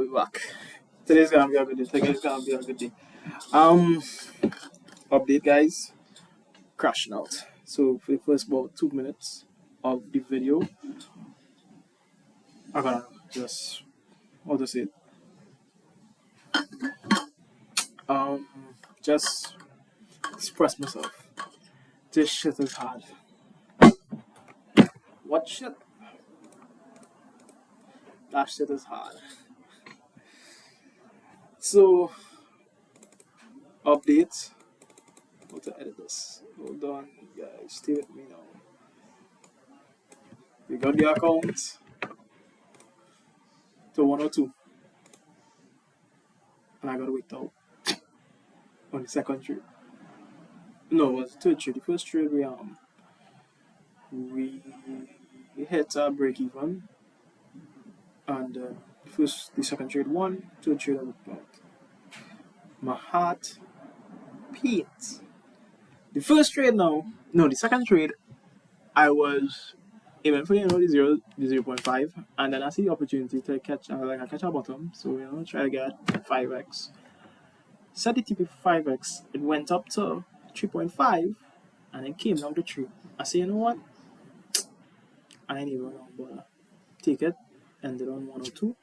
we back. Today's gonna be a good day. Today's gonna be a good day. Um, Update, guys. Crashing out. So for the first about 2 minutes of the video, I'm gonna just how to say it. Um, just express myself. This shit is hard. What shit? That shit is hard. So updates. How to edit this? Hold on, guys. Stay with me now. We got the account to 102, and I gotta wait out on the second trade. No, it was the third trade. The first trade we hit a break even, and the second trade won, third trade I looked out. My heart pains. The first trade now, no, the second trade, I was even for the 0.5, and then I see the opportunity to catch I catch a bottom, so try to get 5x. Set the TP for 5x, it went up to 3.5, and then came down to 3. I say, you know what? I ain't even bother. Take it, ended on 102.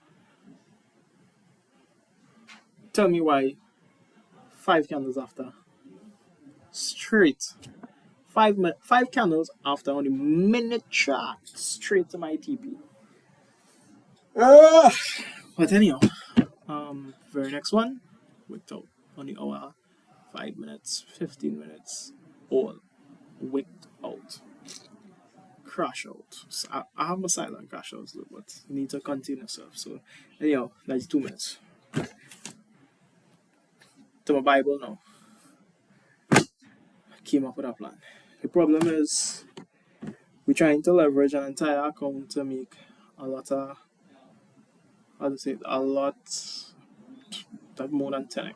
Tell me why 5 candles after. Straight. 5 candles after on the minute chart. Straight to my TP. But anyhow, very next one, wicked out on the hour, 5 minutes, 15 minutes, all wicked out. Crash out. So I have my silent crash outs, but you need to contain yourself. So anyhow, that's 2 minutes. To my Bible now. Came up with a plan. The problem is we're trying to leverage an entire account to make a lot of that's more than 10x.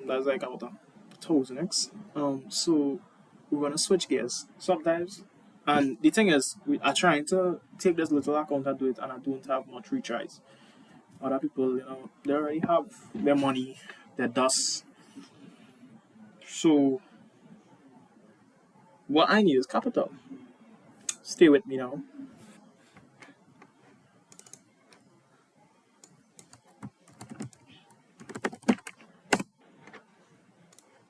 That's like about 1000x. So we're gonna switch gears sometimes. And the thing is, we are trying to take this little account and do it, and I don't have much retries. Other people, they already have their money, their dust. So what I need is capital. Stay with me now.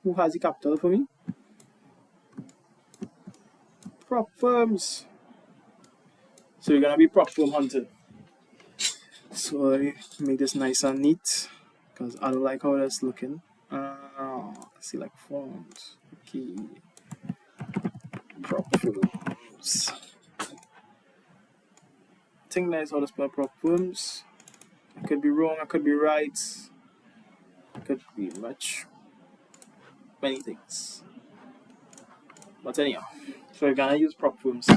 Who has the capital for me? Prop firms. So you're gonna be prop firm hunting. So let me make this nice and neat because I don't like how that's looking. Select forms. Okay. Prop firms. I think that's how to spell prop firms. I could be wrong, I could be right. I could be many things. But anyhow, so we're gonna use prop firms.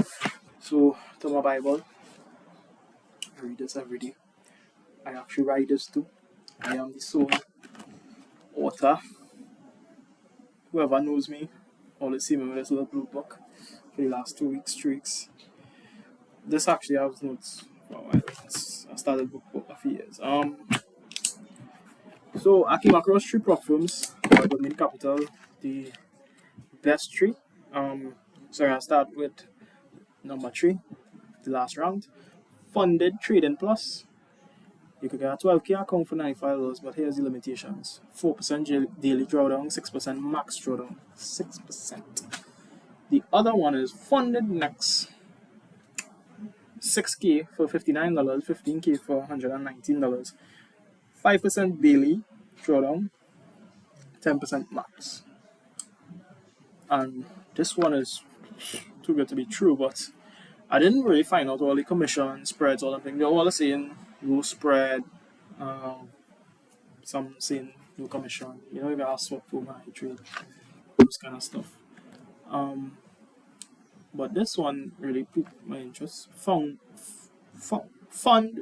So to my Bible, I read this every day. I actually write this too. I am the sole author. Whoever knows me always see me with this little blue book for the last 2 weeks, 3 weeks. This actually has notes for a while. I started book a few years. So I came across 3 prop firms that made capital the best 3. So I start with number 3, the last round. Funded Trading Plus. You could get a 12K account for $95, but here's the limitations. 4% daily drawdown, 6% max drawdown. 6%. The other one is Funded Next. 6K for $59, 15K for $119. 5% daily drawdown, 10% max. And this one is too good to be true, but I didn't really find out all the commission spreads, all the things. They're all saying no spread, some saying no commission. You got swap for my trade, those kind of stuff. But this one really piqued my interest. Fund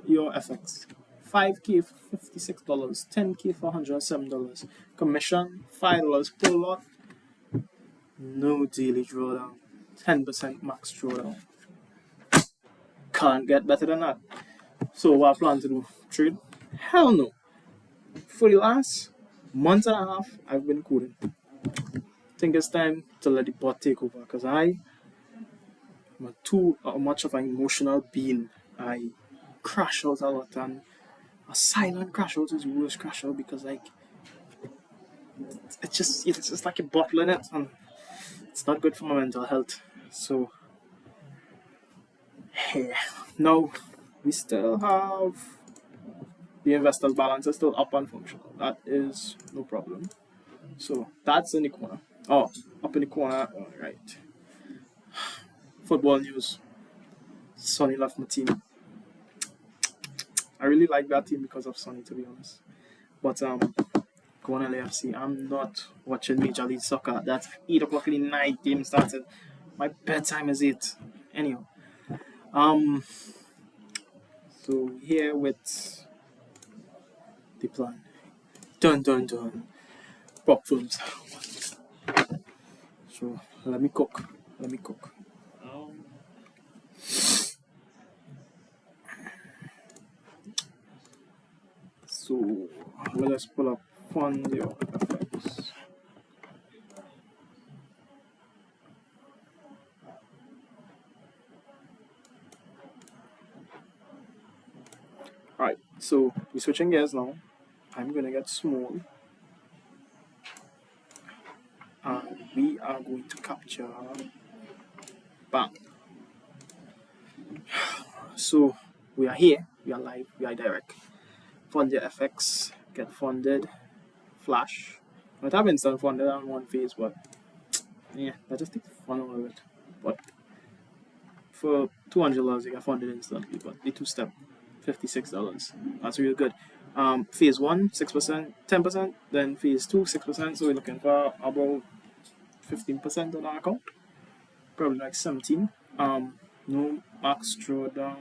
your FX. 5K for $56, 10K for $107. Commission $5 per lot. No daily drawdown. 10% max drawdown. Can't get better than that. So what I plan to do? Trade? Hell no. For the last month and a half, I've been coding. I think it's time to let the bot take over because I am too much of an emotional being. I crash out a lot, and a silent crash out is the worst crash out because like it's just like a bottle in it, and it's not good for my mental health. So yeah. Now we still have the investor's balance is still up and functional. That is no problem. So that's in the corner. Oh, up in the corner. All right. Football news. Sonny left my team. I really like that team because of Sonny, to be honest. But going on LAFC, I'm not watching Major League Soccer. That's 8 o'clock in the night. Game started. My bedtime is 8. Anyhow, um, so here with the plan. Dun dun dun. Prop films. So let me cook. Let me cook. So let us pull up Fondio FX. Alright, so we're switching gears now. I'm gonna get small. And we are going to capture bam. So we are here, we are live, we are direct. Fondia FX, get funded, Flash. Might have instant funded on one phase, but yeah, that just takes fun out of it. But for $200 you get funded instantly, but the two-step $56. That's real good. Phase 1 6%, 10%, then phase 2 6%, so we're looking for about 15% on our account, probably like 17. No max drawdown.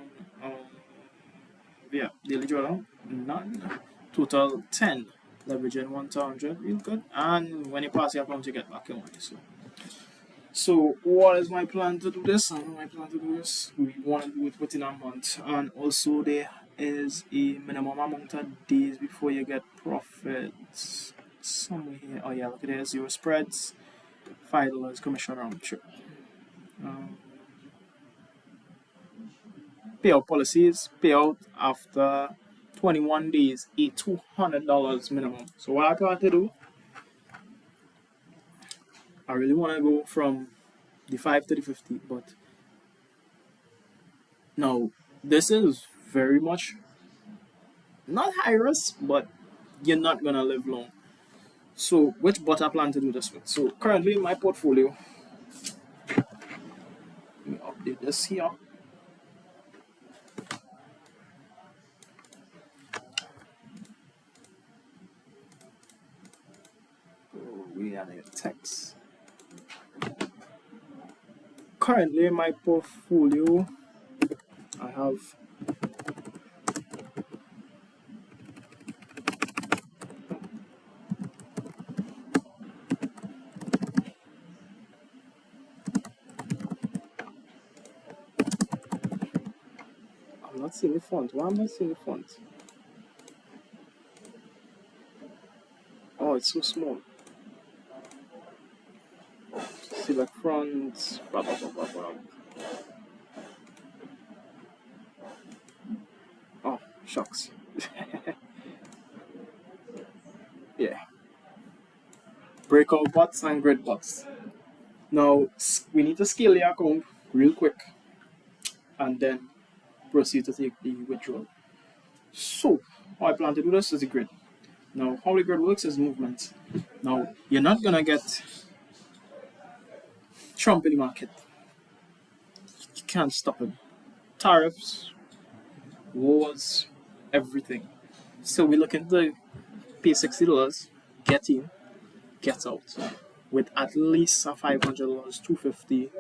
Yeah, daily drawdown none. Total 10. Leveraging 1 to 100, real good. And when you pass your account, you get back your money. So what is my plan to do this? We want to do it within a month, and also there is a minimum amount of days before you get profits. Somewhere here. Oh yeah, look at there. 0 spreads, $5 commission round trip. Payout policies, payout after 21 days, a $200 minimum. So what I plan to do, I really want to go from the 5 to the 50, but now this is very much not high risk, but you're not gonna live long. So which bot I plan to do this with? So currently in my portfolio, let me update this here. We are in text. Currently in my portfolio, I have I'm not seeing the font. Why am I not seeing the font? Oh, it's so small. Select front. Blah, blah, blah, blah, blah. Oh, shucks. Yeah. Breakout bots and grid bots. Now, we need to scale the account real quick and then proceed to take the withdrawal. So, how I plan to do this is the grid. Now, how the grid works is movement. Now, you're not gonna get Trump in the market. You can't stop him. Tariffs, wars, everything. So we're looking to pay $60, get in, get out, with at least a $500, $250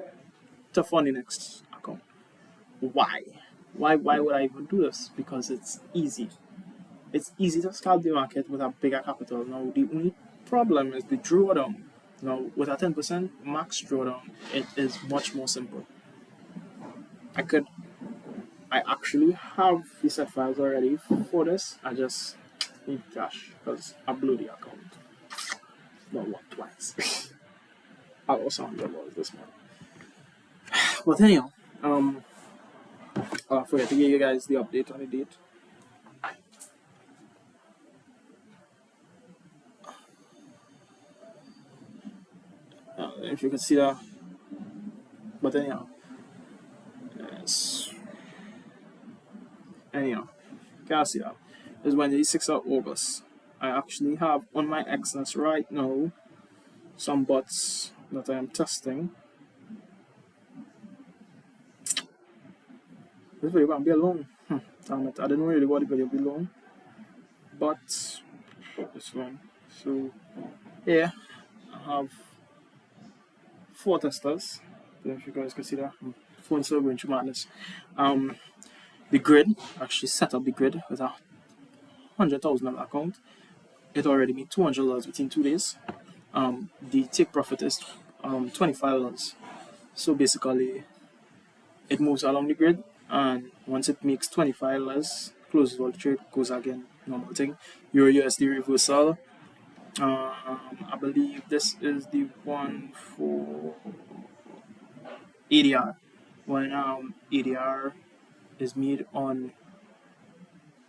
to fund the next account. Why? Why would I even do this? Because it's easy. It's easy to scalp the market with a bigger capital. Now the only problem is the drawdown. Now with a 10% max drawdown, it is much more simple. I could I actually have the set files already for this. I just need cash because I blew the account. Not one twice. I also $100 this month. But anyhow, I forgot to give you guys the update on the date. If you can see that. But anyhow, yes. Anyhow, can see that? It's Wednesday, 6th of August. I actually have on my Exynos right now some bots that I am testing. This video gonna be long. Damn it, I didn't really want the video to be long, but it's long. So yeah, I have 4 testers. I don't know if you guys can see that. Phone still going through madness. The grid, actually set up the grid with a $100,000 account. It already made $200 within 2 days. The take profit is $25. So basically, it moves along the grid, and once it makes $25, closes all the trade, goes again, normal thing. Euro USD reversal. I believe this is the one for ADR. When ADR is made on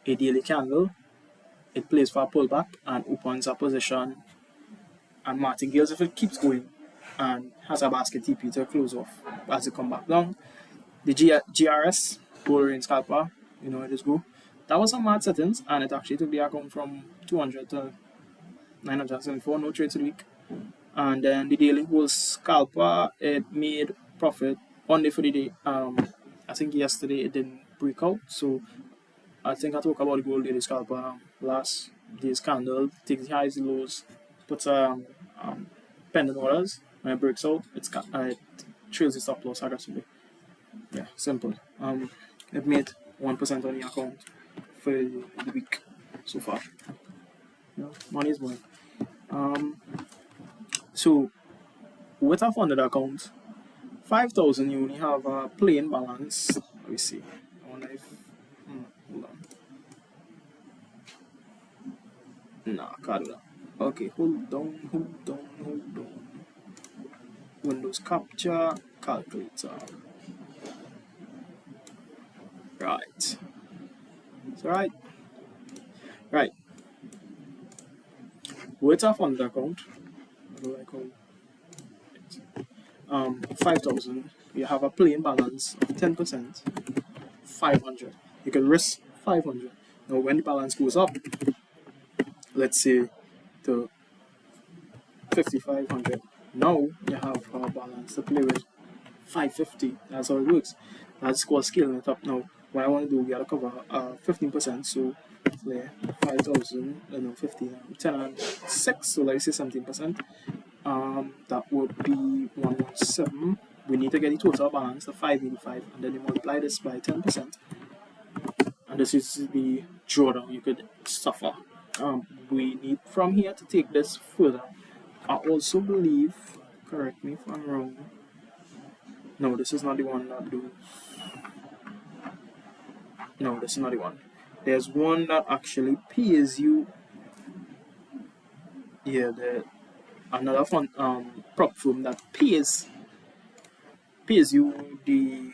a daily candle, it plays for a pullback and opens a position and martingales if it keeps going and has a basket TP to close off as it come back down. The GRS, gold range scalper, you know it is go. That was some mad settings, and it actually took the account from 200 to 974, no trades a week. And then the daily gold scalper, it made profit one day for the day. I think yesterday it didn't break out, so I think I talked about the gold daily scalper last day's candle, takes the highs, the lows, puts pending orders. When it breaks out, it trails the stop loss aggressively. Yeah, simple. It made 1% on the account for the week so far. You know, money is money. So with a funded account, 5,000 you only have a plain balance. Let me see. I wonder if hold on. Nah, can't do that. Okay, hold on. Windows capture calculator. Right. It's alright. Right. With a funded account, what do I call it? 5,000, you have a plain balance of 10%, 500. You can risk 500. Now, when the balance goes up, let's say to 5,500, now you have a balance to play with 550. That's how it works. That's called scaling it up. Now, what I want to do, we gotta cover 15%. So, there, 5,000, 15, 10 and 6. So, let's say 17%. That would be 117. We need to get the total balance to 585, and then you multiply this by 10%. And this is the drawdown you could suffer. We need from here to take this further. I also believe, correct me if I'm wrong. No, this is not the one that do. No, this is not the one. There's one that actually pays you. Yeah, another fund prop firm that pays you the,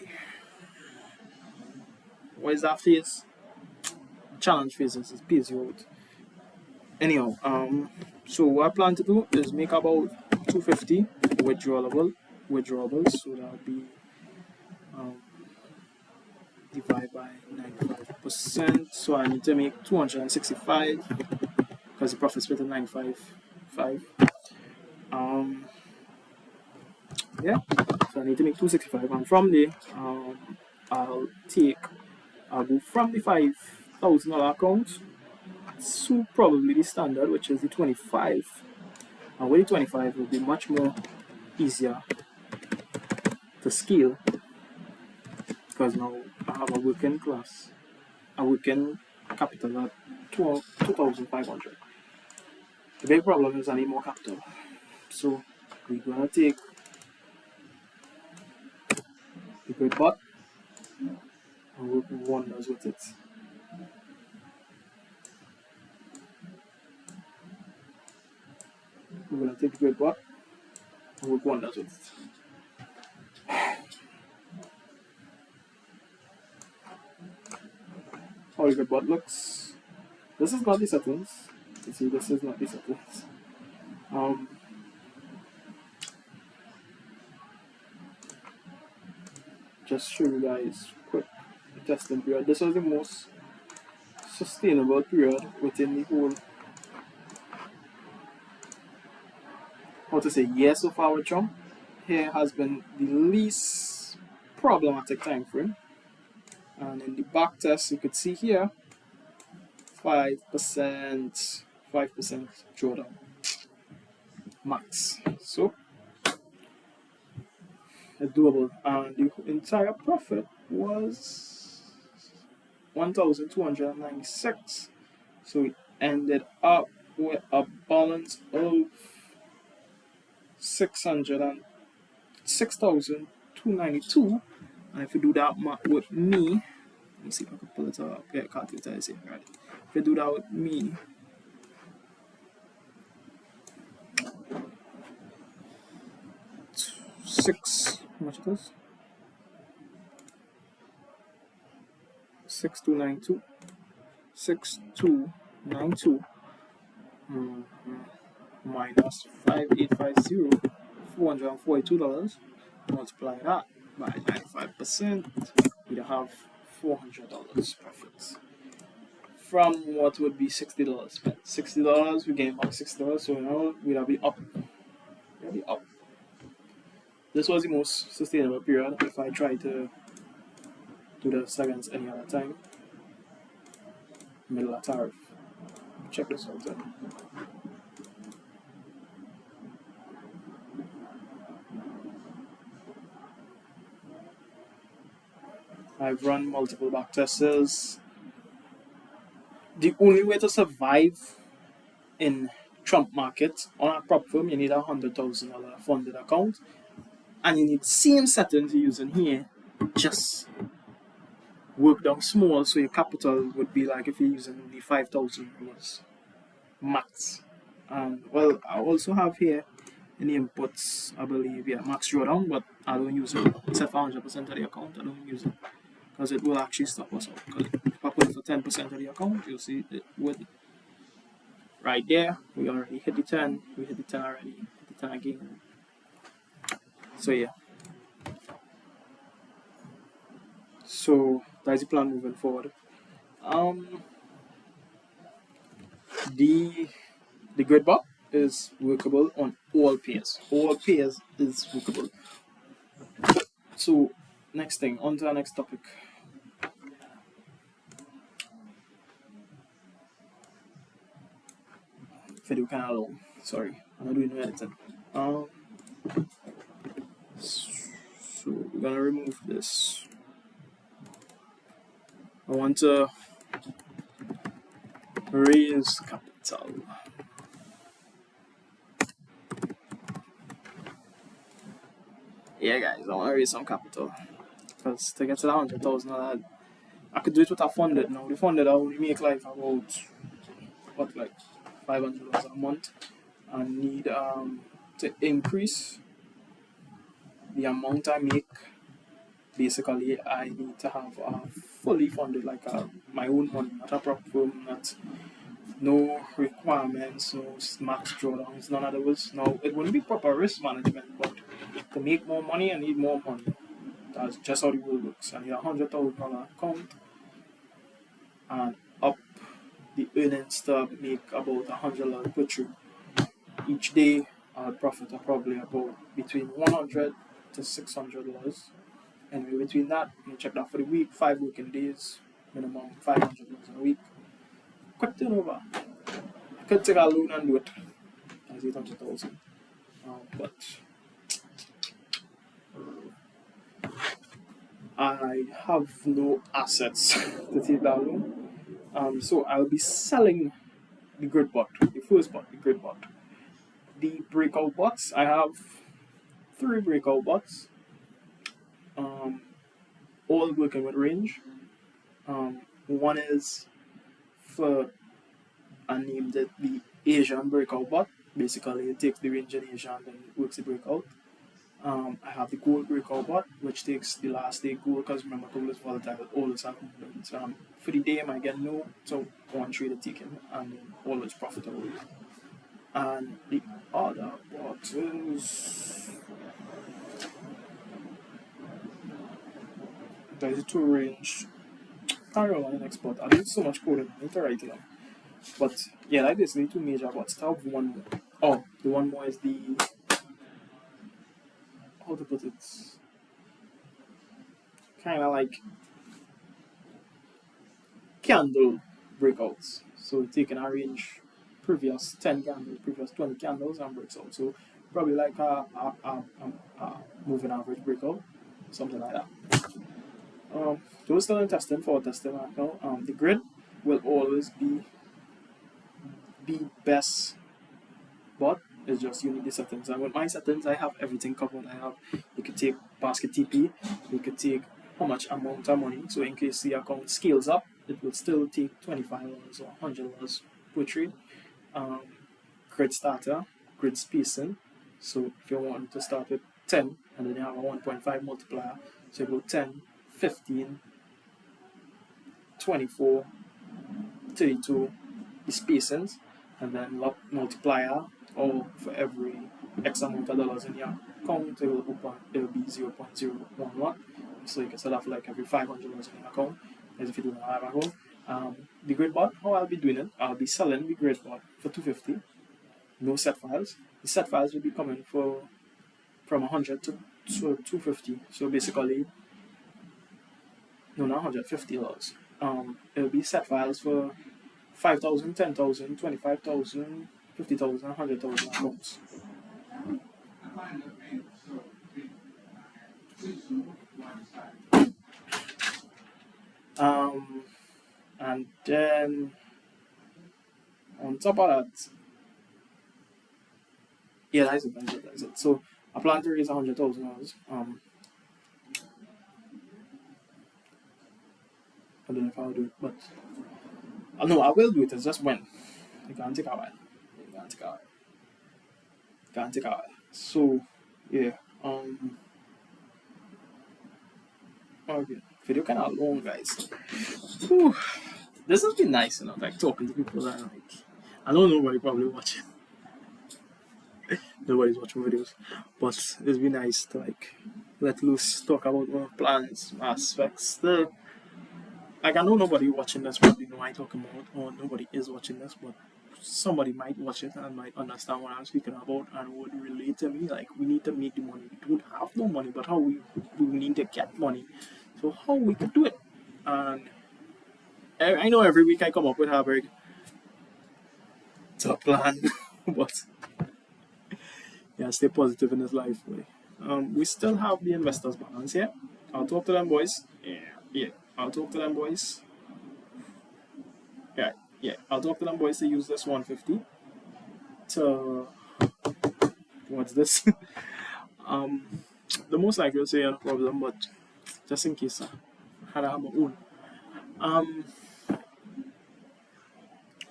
what is that phase? Challenge phases. It pays you out. Anyhow, so what I plan to do is make about 250 withdrawals. So that'll be divide by 95%. So I need to make 265 because the profit split at 95.5. Yeah, so I need to make 265, and from there, I'll go from the $5,000 account to probably the standard, which is the 25. And with the 25, it will be much more easier to scale because now I have a working capital at 2,500. The big problem is I need more capital. So we're gonna take the great bot and work wonders with it. We're gonna take the great bot and work wonders with it. How the great bot looks. This is not the settings. You see, this is not the settings. Um, just show you guys quick testing period. This was the most sustainable period within the whole, how to say, year so far with Trump. Here has been the least problematic time frame. And in the back test, you could see here 5%, 5% drawdown max. So it's doable. And the entire profit was 1,296. So it ended up with a balance of 6,292. And if you do that with me, let me see if I can pull it up. Yeah, calculator is here, right? If you do that with me, how much it is? 6292. 6292 minus 5850, $442. Multiply that by 95%, we'd have $400 profits from what would be $60 spent. $60, we gain back $60, so now we'd be up. We'd be up. This was the most sustainable period. If I try to do this against any other time, middle of tariff. Check this out then. I've run multiple back tests. The only way to survive in Trump market on a prop firm, you need a $100,000 funded account, and you need the same settings you're using here, just work down small, so your capital would be like if you're using the $5,000 max. Well, I also have here in the inputs, I believe, yeah, max drawdown, but I don't use it. Except for 100% of the account, I don't use it because it will actually stop us out. Because if I put it for 10% of the account, you'll see it would. Right there, we already hit the 10. We hit the 10 already. Hit the 10 again. So yeah. So that's the plan moving forward. The grid bar is workable on all pairs. All pairs is workable. So next thing, on to our next topic. Video kind of long. Sorry, I'm not doing no editing. So we're gonna remove this. I want to raise capital. Yeah, guys, I want to raise some capital because to get to that $100,000, I could do it with a funded now. The funded I only make like about like $500 a month. I need to increase the amount I make. Basically, I need to have fully funded, like my own money, not a prop firm, not no requirements, no max drawdowns, none of those. Now, it wouldn't be proper risk management, but to make more money, I need more money. That's just how the world works. I need a $100,000 account and up the earnings to make about $100 per trade. Each day, I'll profit probably about between $100 to $600. And between that, you check that for the week, 5 working days, minimum $500 a week. Quick turnover. I could take a loan and do it as 800,000. But I have no assets to take that loan. So I'll be selling the grid bot, the first bot, the grid bot. The breakout bots, I have 3 breakout bots, all working with range. One is for I named it the Asian breakout bot. Basically, it takes the range in Asia and then works the breakout. I have the gold breakout bot, which takes the last day gold because remember gold is volatile, always have movements. For the day, I might get no, so one trade taken and then always profitable. And the other bot is there's a two range. I don't know the next bot. I did so much coding, I need to write it down. But yeah, like this, the two major bots. I have one more. Oh, the one more is the how to put it, kind of like candle breakouts. So taking a range previous 10 candles, previous 20 candles and breaks out. So probably like a moving average breakout, something like that. Those still in testing for testing right now. The grid will always be best, but it's just you need the settings. And with my settings, I have everything covered. I have you could take basket TP, you could take how much amount of money. So in case the account scales up, it will still take $25 or $100 per trade. Um, Grid starter, grid spacing. So if you want to start with 10 and then you have a 1.5 multiplier, so you go 10, 15, 24, 32, the spacings, and then multiplier, or for every X amount of dollars in your account, it will be 0.011. So you can set off like every $500 in your account, as if you do not have a account. The grid bot, how I'll be doing it, I'll be selling the grid bot for 250, no set files. The set files will be coming for from 100 to 250. So basically, no, not $150. It'll be set files for 5,000, 10,000, 25,000, 50,000, 100,000 accounts. And then on top of that, yeah, that's it. So I plan to raise $100,000. I don't know if I'll do it, but no, I will do it. It's just when. It can't take a while. It can't take a while. Can't take a while. So yeah. Okay. Video kind of long, guys. Whew. This has been nice, like talking to people and like I know nobody probably watching. Nobody's watching videos, but it's been nice to like let loose, talk about our plans, aspects. Like I know nobody watching this probably know I talking about, or nobody is watching this, but somebody might watch it and might understand what I'm speaking about and would relate to me. Like we need to make the money. We don't have no money, but how we need to get money. So how we could do it. And I know every week I come up with Harburg to plan, but yeah, stay positive in this life. Way. We still have the investors balance here. I'll talk to them boys. Yeah. I'll talk to them boys. Yeah. I'll talk to them boys to use this 150 to what's this? um, the most likely will say no problem, but just in case I had to have my own. Um,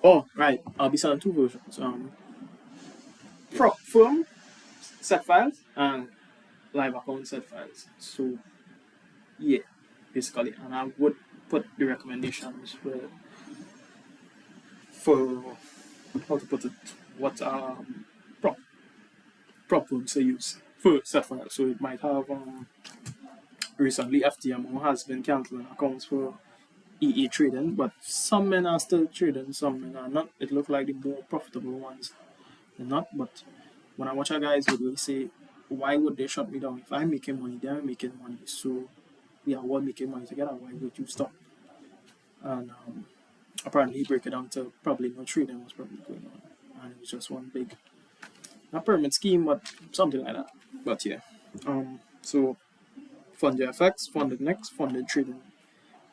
oh right, I'll be selling two versions. Prop firm set files and live account set files. So yeah, basically, and I would put the recommendations for how to put it, what prop firms to use for set files. So it might have recently FTMO has been cancelling accounts for EA trading, but some men are still trading, some men are not. It looked like the more profitable ones are not, but when I watch a guy's video, they say, why would they shut me down? If I'm making money, they're making money. So we are all making money together. Why would you stop? And apparently he break it down to probably no trading was probably going on. And it was just one big, not pyramid scheme, but something like that. But yeah. So Funded FX, Funded Next, Funded Trading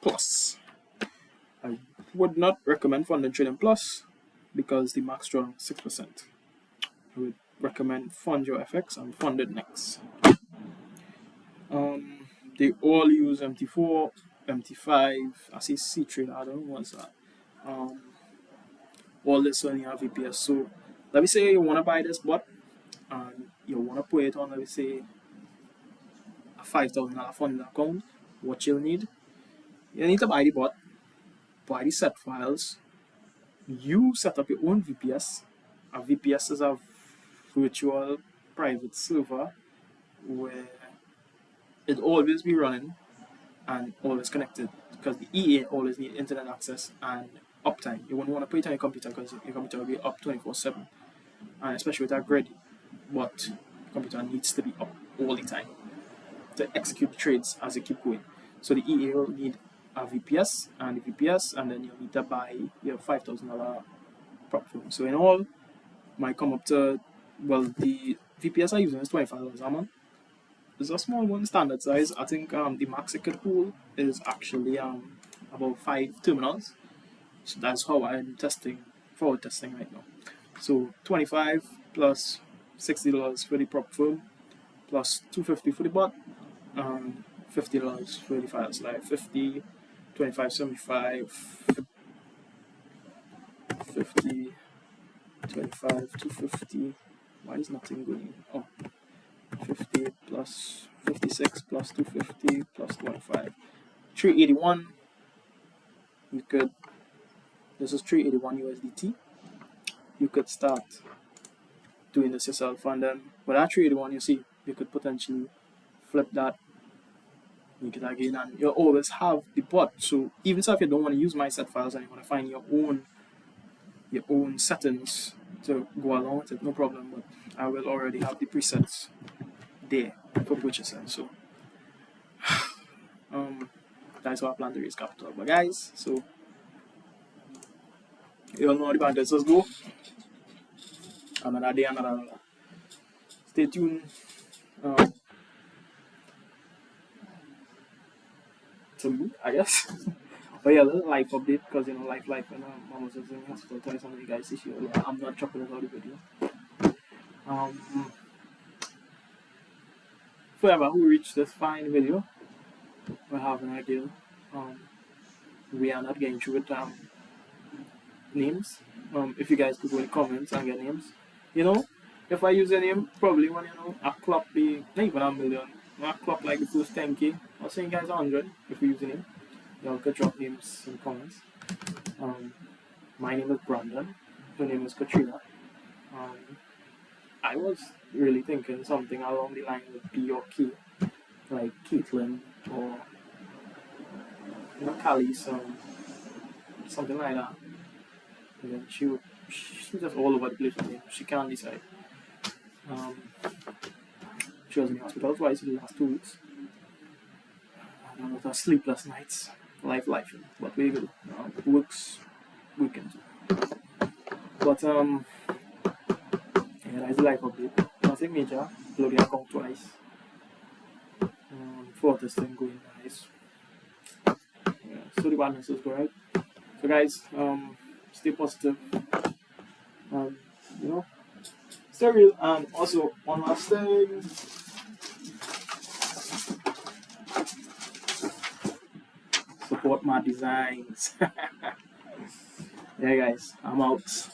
Plus. I would not recommend Funded Trading Plus because the max draw 6%. I would recommend Fund Your FX and Funded Next. They all use MT4 MT5, I see C-Trader, I don't know what's that. All this on your VPS. So let me say you want to buy this bot and you want to put it on, let me say, a $5,000 fund account. What you'll need, you need to buy the bot, buy the set files, you set up your own VPS. A VPS is a virtual private server where it always be running and always connected because the EA always need internet access and uptime. You wouldn't want to put it on your computer because your computer will be up 24/7, and especially with that grid, but the computer needs to be up all the time to execute the trades as they keep going. So the EA will need a VPS and the VPS, and then you'll need to buy your $5,000 prop firm. So in all, might come up to, well, the VPS I use is $25 a month. It's a small one, standard size. I think the max it could hold is actually about 5 terminals. So that's how I'm forward testing right now. So 25 plus $60 for the prop firm, plus $250 for the bot, $50 for the files, like 50, 25, 75, 50, 25, 250. Why is nothing going? Oh, 50 plus 56 plus 250 plus 25. 381. You could, this is 381 USDT. You could start doing this yourself, and then with that 381, you see, you could potentially flip that, make it again, and you'll always have the bot. So even if you don't want to use my set files and you want to find your own settings to go along with it, no problem. But I will already have the presets there for purchasing. So that's how I plan to raise capital. But guys, so you all know how the bandits go. Another day, another. Stay tuned. To I guess. But yeah, little life update because life and mom was in the hospital twice on you guys this year. I'm not chopping about the video. Whoever who reached this fine video will have an idea. We are not getting through with names. If you guys could go in the comments and get names. If I use a name, probably when a clock be not even a million, a clock like the first 10K, I'll say you guys 100 if we use a name. Y'all could drop names in the comments. My name is Brandon. Her name is Katrina. I was really thinking something along the line with B or K, like Caitlin or Callie, something like that. And then she's just all over the place with me. She can't decide. She was in the hospital twice in the last 2 weeks. And with her sleepless nights, life. But we go. Works weekends. But yeah, that's the life update. Nothing major. Logging account twice. For testing going nice. Yeah, so the balance is good, right? So guys, stay positive. Stay real. And also one last thing. Support my designs. Yeah guys, I'm out.